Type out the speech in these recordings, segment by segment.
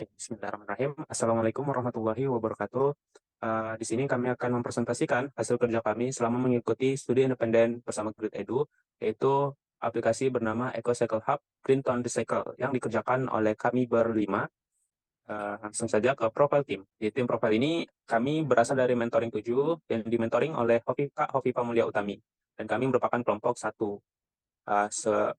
Oke, bismillahirrahmanirrahim. Assalamualaikum warahmatullahi wabarakatuh. Di sini kami akan mempresentasikan hasil kerja kami selama mengikuti studi independen bersama Grid Edu, yaitu aplikasi bernama EcoCycle Hub Green Town Recycle yang dikerjakan oleh kami berlima. Langsung saja ke profile tim. Di tim profile ini kami berasal dari mentoring 7 yang dimentoring oleh Kak Hovifa Mulia Utami. Dan kami merupakan kelompok 1.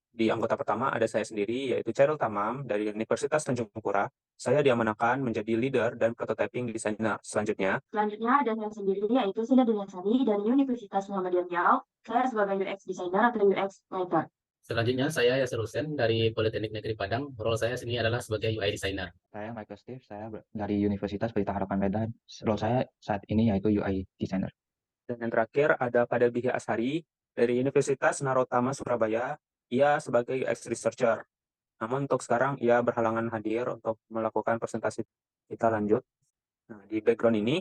Di anggota pertama ada saya sendiri, yaitu Chairul Tamam dari Universitas Tanjung Pura. Saya diamanakan menjadi leader dan prototyping designer. Selanjutnya Selanjutnya ada saya sendiri, yaitu Sina Sari dari Universitas Muhammadiyah Riau. Saya sebagai UX designer atau UX writer. Selanjutnya, saya Yasir Hussein dari Politeknik Negeri Padang. Role saya sini adalah sebagai UI designer. Saya Michael Steve, saya dari Universitas Pelita Harapan Medan. Role saya saat ini yaitu UI designer. Dan yang terakhir ada Fadel Bihi Ashari dari Universitas Narotama Surabaya. Ia sebagai UX researcher. Namun untuk sekarang ia berhalangan hadir untuk melakukan presentasi kita lanjut. Nah, di background ini,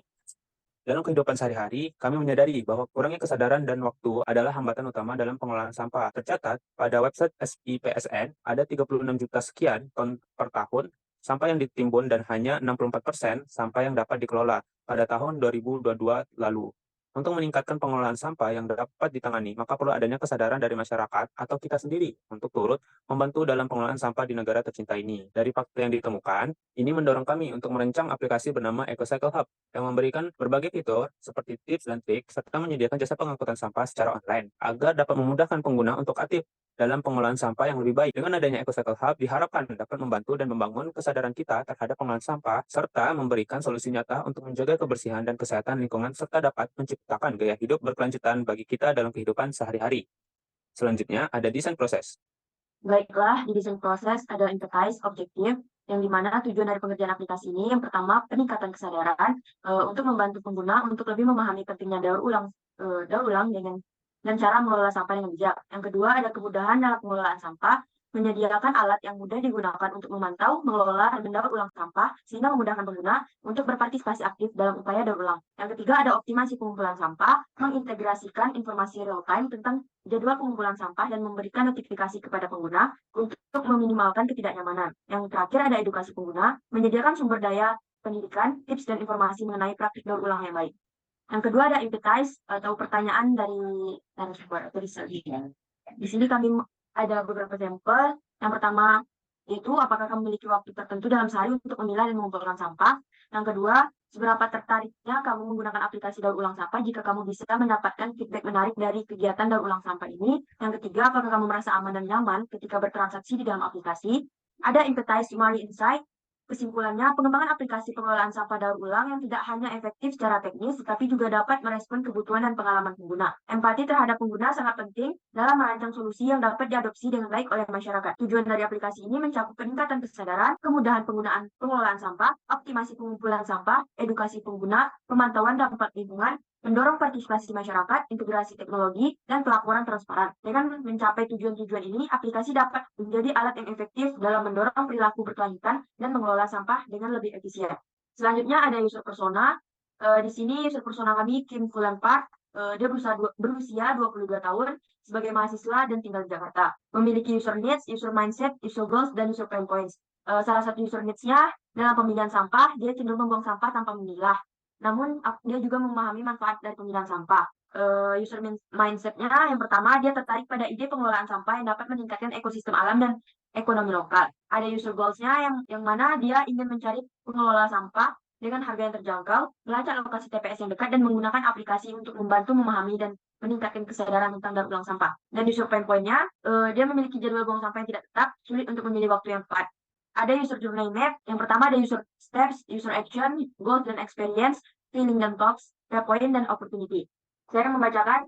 dalam kehidupan sehari-hari, kami menyadari bahwa kurangnya kesadaran dan waktu adalah hambatan utama dalam pengelolaan sampah. Tercatat, pada website SIPSN, ada 36 juta sekian ton per tahun sampah yang ditimbun dan hanya 64% sampah yang dapat dikelola pada tahun 2022 lalu. Untuk meningkatkan pengelolaan sampah yang dapat ditangani, maka perlu adanya kesadaran dari masyarakat atau kita sendiri untuk turut membantu dalam pengelolaan sampah di negara tercinta ini. Dari fakta yang ditemukan, ini mendorong kami untuk merancang aplikasi bernama EcoCycle Hub yang memberikan berbagai fitur seperti tips dan trik serta menyediakan jasa pengangkutan sampah secara online agar dapat memudahkan pengguna untuk aktif dalam pengelolaan sampah yang lebih baik. Dengan adanya EcoCycle Hub diharapkan dapat membantu dan membangun kesadaran kita terhadap pengelolaan sampah serta memberikan solusi nyata untuk menjaga kebersihan dan kesehatan lingkungan serta dapat menciptakan gaya hidup berkelanjutan bagi kita dalam kehidupan sehari-hari. Selanjutnya ada desain proses. Baiklah, di desain proses ada empathize objektif, yang dimana tujuan dari pengerjaan aplikasi ini yang pertama peningkatan kesadaran untuk membantu pengguna untuk lebih memahami pentingnya daur ulang dan cara mengelola sampah yang bijak. Yang kedua ada kemudahan dalam pengelolaan sampah, menyediakan alat yang mudah digunakan untuk memantau, mengelola, dan mendaur ulang sampah sehingga memudahkan pengguna untuk berpartisipasi aktif dalam upaya daur ulang. Yang ketiga ada optimasi pengumpulan sampah, mengintegrasikan informasi real time tentang jadwal pengumpulan sampah dan memberikan notifikasi kepada pengguna untuk meminimalkan ketidaknyamanan. Yang terakhir ada edukasi pengguna, menyediakan sumber daya pendidikan, tips dan informasi mengenai praktik daur ulang yang baik. Yang kedua ada empathize atau pertanyaan dari narasumber atau researcher. Di sini kami ada beberapa sampel. Yang pertama itu apakah kamu memiliki waktu tertentu dalam sehari untuk memilah dan mengumpulkan sampah. Yang kedua, seberapa tertariknya kamu menggunakan aplikasi daur ulang sampah jika kamu bisa mendapatkan feedback menarik dari kegiatan daur ulang sampah ini. Yang ketiga, apakah kamu merasa aman dan nyaman ketika bertransaksi di dalam aplikasi. Ada empathize Mari Insight. Kesimpulannya, pengembangan aplikasi pengelolaan sampah daur ulang yang tidak hanya efektif secara teknis, tetapi juga dapat merespon kebutuhan dan pengalaman pengguna. Empati terhadap pengguna sangat penting dalam merancang solusi yang dapat diadopsi dengan baik oleh masyarakat. Tujuan dari aplikasi ini mencakup peningkatan kesadaran, kemudahan penggunaan pengelolaan sampah, optimasi pengumpulan sampah, edukasi pengguna, pemantauan dampak lingkungan, mendorong partisipasi masyarakat, integrasi teknologi, dan pelaporan transparan. Dengan mencapai tujuan-tujuan ini, aplikasi dapat menjadi alat yang efektif dalam mendorong perilaku berkelanjutan dan mengelola sampah dengan lebih efisien. Selanjutnya ada user persona. Di sini user persona kami Kim Fulan Park. Dia berusia 22 tahun sebagai mahasiswa dan tinggal di Jakarta. Memiliki user needs, user mindset, user goals, dan user pain points. Salah satu user needs-nya dalam pemilihan sampah, dia cenderung membuang sampah tanpa memilah. Namun dia juga memahami manfaat dari pemilihan sampah. User mindset-nya yang pertama, dia tertarik pada ide pengelolaan sampah yang dapat meningkatkan ekosistem alam dan ekonomi lokal. Ada user goals-nya yang mana dia ingin mencari pengelola sampah dengan harga yang terjangkau, melacak lokasi TPS yang dekat, dan menggunakan aplikasi untuk membantu memahami dan meningkatkan kesadaran tentang daur ulang sampah. Dan user pain point-nya, dia memiliki jadwal buang sampah yang tidak tetap, sulit untuk memilih waktu yang tepat. Ada user journey map. Yang pertama ada user steps, user action, goals dan experience, feeling dan talks, point dan opportunity. Saya akan membacakan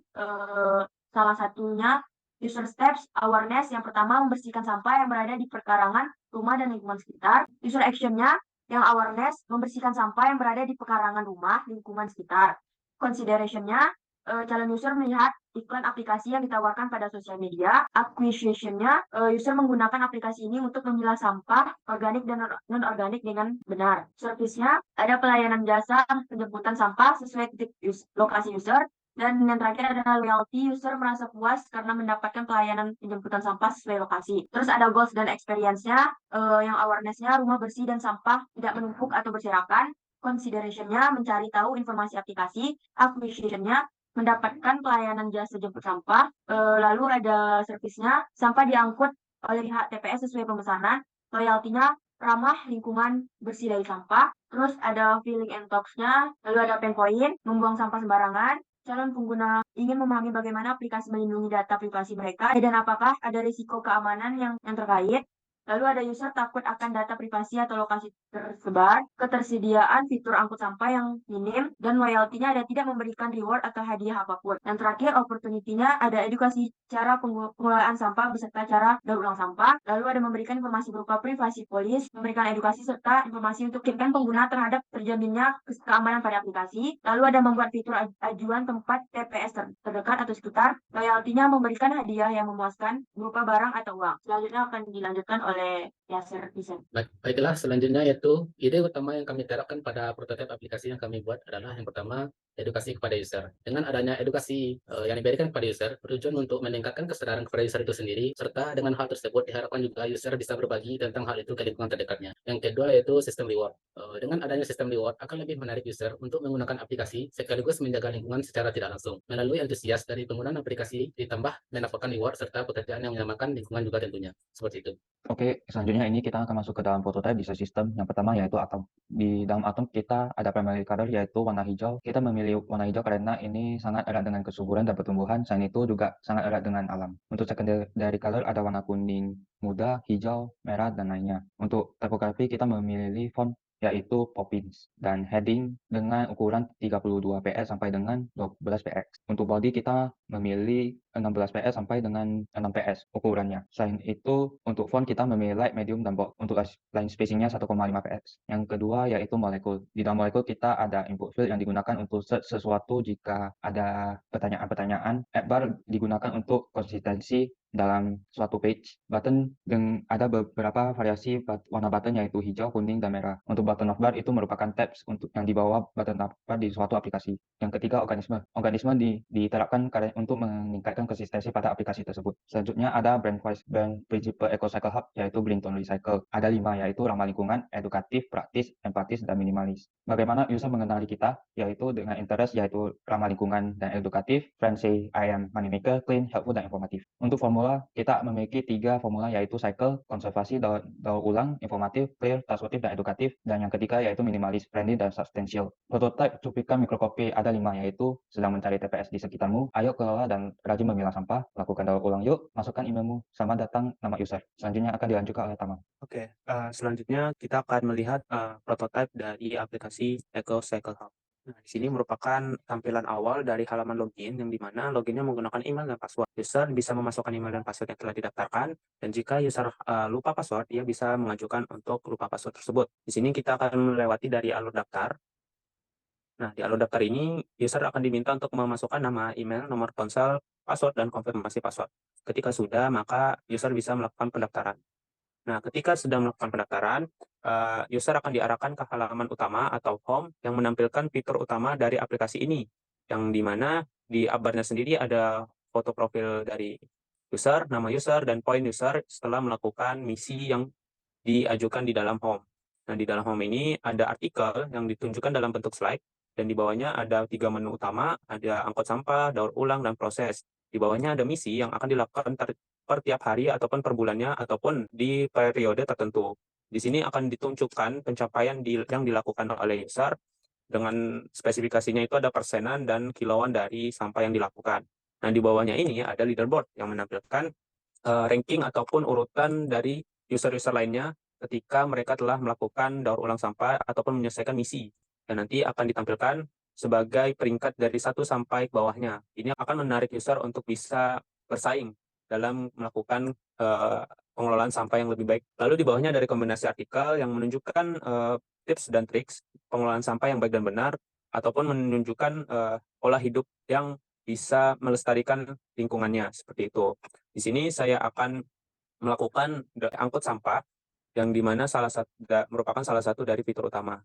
salah satunya. User steps, awareness. Yang pertama membersihkan sampah yang berada di perkarangan, rumah, dan lingkungan sekitar. User action-nya yang awareness, membersihkan sampah yang berada di pekarangan rumah, lingkungan sekitar. Consideration-nya, calon user melihat iklan aplikasi yang ditawarkan pada sosial media. Acquisition-nya, user menggunakan aplikasi ini untuk memilah sampah organik dan non-organik dengan benar. Service-nya, ada pelayanan jasa penjemputan sampah sesuai titik lokasi user. Dan yang terakhir adalah loyalty, user merasa puas karena mendapatkan pelayanan penjemputan sampah sesuai lokasi. Terus ada goals dan experience-nya, yang awareness-nya rumah bersih dan sampah tidak menumpuk atau berserakan. Consideration-nya mencari tahu informasi aplikasi. Acquisition-nya mendapatkan pelayanan jasa jemput sampah. Lalu ada service-nya, sampah diangkut oleh pihak TPS sesuai pemesanan. Loyalty-nya ramah lingkungan bersih dari sampah. Terus ada feeling and talks-nya, lalu ada pain point, membuang sampah sembarangan. Calon pengguna ingin memahami bagaimana aplikasi melindungi data privasi mereka dan apakah ada risiko keamanan yang terkait. Lalu ada user takut akan data privasi atau lokasi tersebar, ketersediaan fitur angkut sampah yang minim, dan loyalty-nya ada tidak memberikan reward atau hadiah apapun. Yang terakhir, opportunity-nya ada edukasi cara pengelolaan sampah beserta cara daur ulang sampah. Lalu ada memberikan informasi berupa privasi policy, memberikan edukasi serta informasi untuk meyakinkan pengguna terhadap terjaminnya keamanan pada aplikasi. Lalu ada membuat fitur ajuan tempat TPS terdekat atau sekitar. Loyalty-nya memberikan hadiah yang memuaskan berupa barang atau uang. Selanjutnya akan dilanjutkan oleh Yasser Design. Baiklah, selanjutnya yaitu ide utama yang kami terapkan pada prototipe aplikasi yang kami buat adalah yang pertama, edukasi kepada user. Dengan adanya edukasi yang diberikan kepada user, bertujuan untuk meningkatkan kesadaran kepada user itu sendiri, serta dengan hal tersebut diharapkan juga user bisa berbagi tentang hal itu ke lingkungan terdekatnya. Yang kedua yaitu sistem reward. Dengan adanya sistem reward akan lebih menarik user untuk menggunakan aplikasi sekaligus menjaga lingkungan secara tidak langsung. Melalui antusias dari penggunaan aplikasi ditambah mendapatkan reward serta pekerjaan yang menyamakan lingkungan juga tentunya. Seperti itu. Oke, selanjutnya ini kita akan masuk ke dalam prototipe desain sistem. Yang pertama yaitu atom. Di dalam atom kita ada primary color yaitu warna hijau. Kita memilih warna hijau karena ini sangat erat dengan kesuburan dan pertumbuhan. Selain itu juga sangat erat dengan alam. Untuk secondary color ada warna kuning muda, hijau, merah, dan lainnya. Untuk typography kita memilih font yaitu Poppins dan heading dengan ukuran 32 ps sampai dengan 12 px. Untuk body kita memilih 16 ps sampai dengan 6 ps ukurannya. Selain itu untuk font kita memilih light, medium, dan bold. Untuk line spacingnya 1,5 ps. Yang kedua yaitu molekul. Di dalam molekul kita ada input field yang digunakan untuk search sesuatu jika ada pertanyaan-pertanyaan. Add bar digunakan untuk konsistensi dalam suatu page. Button dan ada beberapa variasi warna button yaitu hijau, kuning, dan merah. Untuk button of bar itu merupakan tabs untuk yang di bawah button of bar di suatu aplikasi. Yang ketiga organisme. Organisme diterapkan untuk meningkatkan konsistensi pada aplikasi tersebut. Selanjutnya ada brand principle EcoCycle Hub yaitu Blinton Recycle. Ada 5 yaitu ramah lingkungan, edukatif, praktis, empatis, dan minimalis. Bagaimana user mengenali kita yaitu dengan interest yaitu ramah lingkungan dan edukatif, friends say I am moneymaker, clean, helpful, dan informatif. Untuk formula kita memiliki 3 formula yaitu cycle, konservasi, daur ulang, informatif, clear, transportif, dan edukatif. Dan yang ketiga yaitu minimalis, friendly, dan substantial. Prototype cuplikan mikrocopy ada 5 yaitu sedang mencari TPS di sekitarmu, ayo kelola dan rajin memilah sampah, lakukan daur ulang yuk, masukkan emailmu, selamat datang nama user. Selanjutnya akan dilanjutkan oleh Taman. Oke, selanjutnya kita akan melihat prototipe dari aplikasi EcoCycle Hub. Nah, di sini merupakan tampilan awal dari halaman login yang dimana loginnya menggunakan email dan password. User bisa memasukkan email dan password yang telah didaftarkan, dan jika user lupa password, dia bisa mengajukan untuk lupa password tersebut. Di sini kita akan melewati dari alur daftar. Nah, di alur daftar ini, user akan diminta untuk memasukkan nama, email, nomor ponsel, password, dan konfirmasi password. Ketika sudah, maka user bisa melakukan pendaftaran. Nah, ketika sedang melakukan pendaftaran, user akan diarahkan ke halaman utama atau home yang menampilkan fitur utama dari aplikasi ini, yang dimana di upbar-nya sendiri ada foto profil dari user, nama user, dan poin user setelah melakukan misi yang diajukan di dalam home. Nah, di dalam home ini ada artikel yang ditunjukkan dalam bentuk slide, dan di bawahnya ada 3 menu utama, ada angkut sampah, daur ulang, dan proses. Di bawahnya ada misi yang akan dilakukan per tiap hari ataupun per bulannya ataupun di periode tertentu. Di sini akan ditunjukkan pencapaian yang dilakukan oleh user dengan spesifikasinya itu ada persenan dan kilauan dari sampah yang dilakukan. Nah, di bawahnya ini ada leaderboard yang menampilkan ranking ataupun urutan dari user-user lainnya ketika mereka telah melakukan daur ulang sampah ataupun menyelesaikan misi. Dan nanti akan ditampilkan sebagai peringkat dari 1 sampai bawahnya. Ini akan menarik user untuk bisa bersaing dalam melakukan pengelolaan sampah yang lebih baik. Lalu di bawahnya ada rekomendasi artikel yang menunjukkan tips dan triks pengelolaan sampah yang baik dan benar, ataupun menunjukkan pola hidup yang bisa melestarikan lingkungannya, seperti itu. Di sini saya akan melakukan angkut sampah, yang dimana merupakan salah satu dari fitur utama.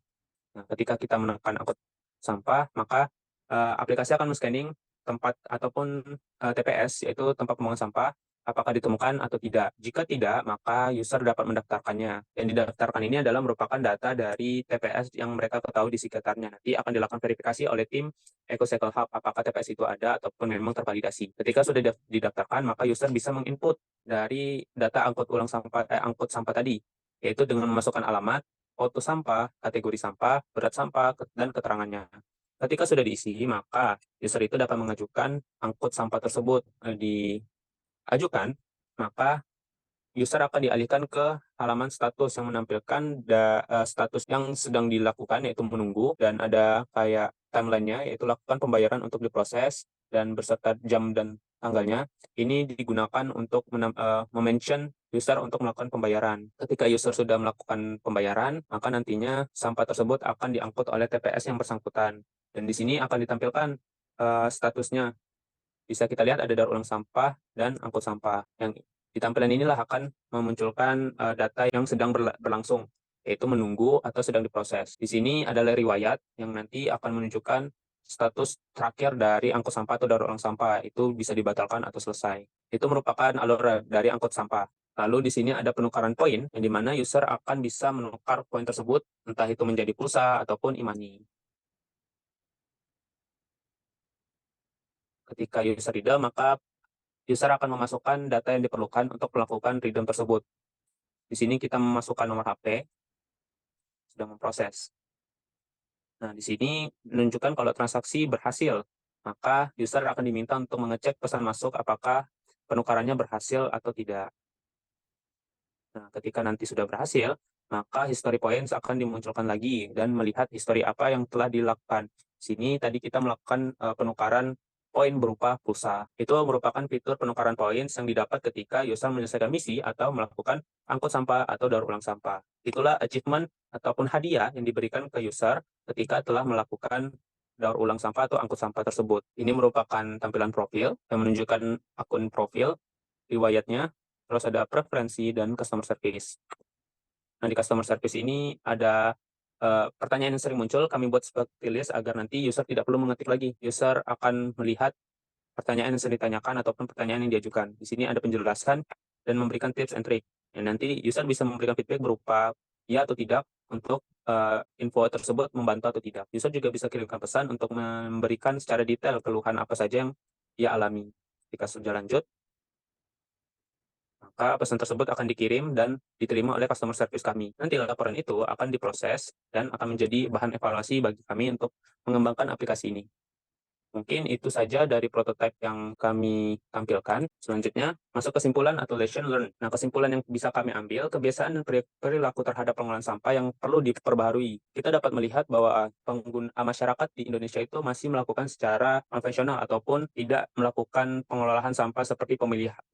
Nah, ketika kita menekan angkut sampah, maka aplikasi akan men-scanning tempat ataupun TPS, yaitu tempat pembuangan sampah, apakah ditemukan atau tidak. Jika tidak, maka user dapat mendaftarkannya. Yang didaftarkan ini adalah merupakan data dari TPS yang mereka ketahui di sekitarnya. Nanti akan dilakukan verifikasi oleh tim EcoCycle Hub apakah TPS itu ada ataupun memang tervalidasi. Ketika sudah didaftarkan, maka user bisa menginput dari data angkut sampah tadi, yaitu dengan memasukkan alamat, foto sampah, kategori sampah, berat sampah, dan keterangannya. Ketika sudah diisi, maka user itu dapat mengajukan angkut sampah tersebut diajukan, maka user akan dialihkan ke halaman status yang menampilkan status yang sedang dilakukan, yaitu menunggu, dan ada kayak timeline-nya, yaitu lakukan pembayaran untuk diproses, dan beserta jam dan tanggalnya. Ini digunakan untuk mention user untuk melakukan pembayaran. Ketika user sudah melakukan pembayaran, maka nantinya sampah tersebut akan diangkut oleh TPS yang bersangkutan. Dan di sini akan ditampilkan statusnya. Bisa kita lihat ada daur ulang sampah dan angkut sampah. Yang di tampilan inilah akan memunculkan data yang sedang berlangsung, yaitu menunggu atau sedang diproses. Di sini adalah riwayat yang nanti akan menunjukkan status terakhir dari angkut sampah atau daur ulang sampah, itu bisa dibatalkan atau selesai. Itu merupakan alur dari angkut sampah. Lalu di sini ada penukaran poin, yang dimana user akan bisa menukar poin tersebut, entah itu menjadi pulsa ataupun e-money. Ketika user redeem, maka user akan memasukkan data yang diperlukan untuk melakukan redeem tersebut. Di sini kita memasukkan nomor HP, sedang memproses. Nah, di sini menunjukkan kalau transaksi berhasil, maka user akan diminta untuk mengecek pesan masuk apakah penukarannya berhasil atau tidak. Nah, ketika nanti sudah berhasil, maka history points akan dimunculkan lagi dan melihat history apa yang telah dilakukan. Di sini tadi kita melakukan penukaran poin berupa pulsa. Itu merupakan fitur penukaran poin yang didapat ketika user menyelesaikan misi atau melakukan angkut sampah atau daur ulang sampah. Itulah achievement ataupun hadiah yang diberikan ke user ketika telah melakukan daur ulang sampah atau angkut sampah tersebut. Ini merupakan tampilan profil yang menunjukkan akun profil, riwayatnya, terus ada preferensi dan customer service. Nah, di customer service ini ada pertanyaan yang sering muncul, kami buat seperti list agar nanti user tidak perlu mengetik lagi. User akan melihat pertanyaan yang sering ditanyakan ataupun pertanyaan yang diajukan. Di sini ada penjelasan dan memberikan tips and trick. Dan nanti user bisa memberikan feedback berupa ya atau tidak untuk info tersebut membantu atau tidak. User juga bisa kirimkan pesan untuk memberikan secara detail keluhan apa saja yang ia alami. Jika sudah lanjut, maka pesan tersebut akan dikirim dan diterima oleh customer service kami. Nanti laporan itu akan diproses dan akan menjadi bahan evaluasi bagi kami untuk mengembangkan aplikasi ini. Mungkin itu saja dari prototipe yang kami tampilkan. Selanjutnya, masuk kesimpulan atau lesson learned. Nah, kesimpulan yang bisa kami ambil, kebiasaan dan perilaku terhadap pengolahan sampah yang perlu diperbaharui. Kita dapat melihat bahwa masyarakat di Indonesia itu masih melakukan secara konvensional ataupun tidak melakukan pengelolaan sampah seperti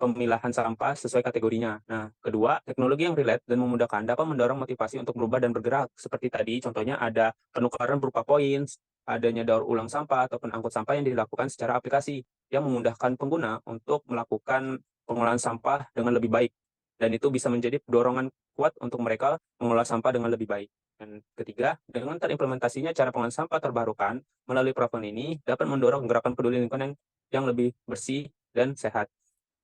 pemilahan sampah sesuai kategorinya. Nah, kedua, teknologi yang relate dan memudahkan dapat mendorong motivasi untuk berubah dan bergerak. Seperti tadi, contohnya ada penukaran berupa points, adanya daur ulang sampah ataupun angkut sampah yang dilakukan secara aplikasi yang memudahkan pengguna untuk melakukan pengolahan sampah dengan lebih baik. Dan itu bisa menjadi dorongan kuat untuk mereka mengolah sampah dengan lebih baik. Dan ketiga, dengan terimplementasinya cara pengolahan sampah terbarukan melalui platform ini dapat mendorong gerakan peduli lingkungan yang lebih bersih dan sehat.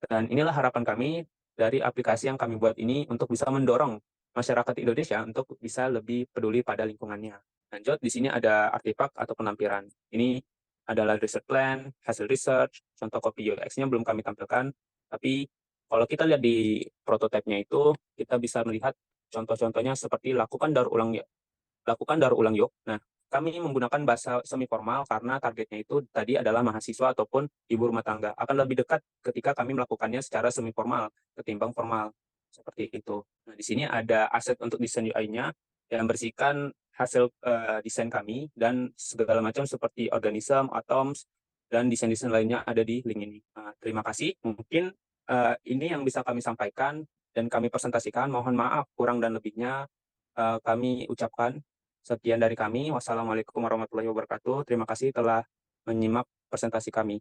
Dan inilah harapan kami dari aplikasi yang kami buat ini untuk bisa mendorong masyarakat Indonesia untuk bisa lebih peduli pada lingkungannya. Lanjut, di sini ada artefak atau penampilan. Ini adalah research plan, hasil research, contoh copy UX-nya belum kami tampilkan, tapi kalau kita lihat di prototipenya itu, kita bisa melihat contoh-contohnya seperti lakukan daur ulang yuk. Nah, kami menggunakan bahasa semi formal karena targetnya itu tadi adalah mahasiswa ataupun ibu rumah tangga. Akan lebih dekat ketika kami melakukannya secara semi formal ketimbang formal. Seperti itu. Nah, di sini ada aset untuk desain UI-nya yang bersihkan hasil desain kami dan segala macam seperti organisme, atoms, dan desain-desain lainnya ada di link ini. Terima kasih. Mungkin ini yang bisa kami sampaikan dan kami presentasikan. Mohon maaf kurang dan lebihnya kami ucapkan. Sekian dari kami. Wassalamualaikum warahmatullahi wabarakatuh. Terima kasih telah menyimak presentasi kami.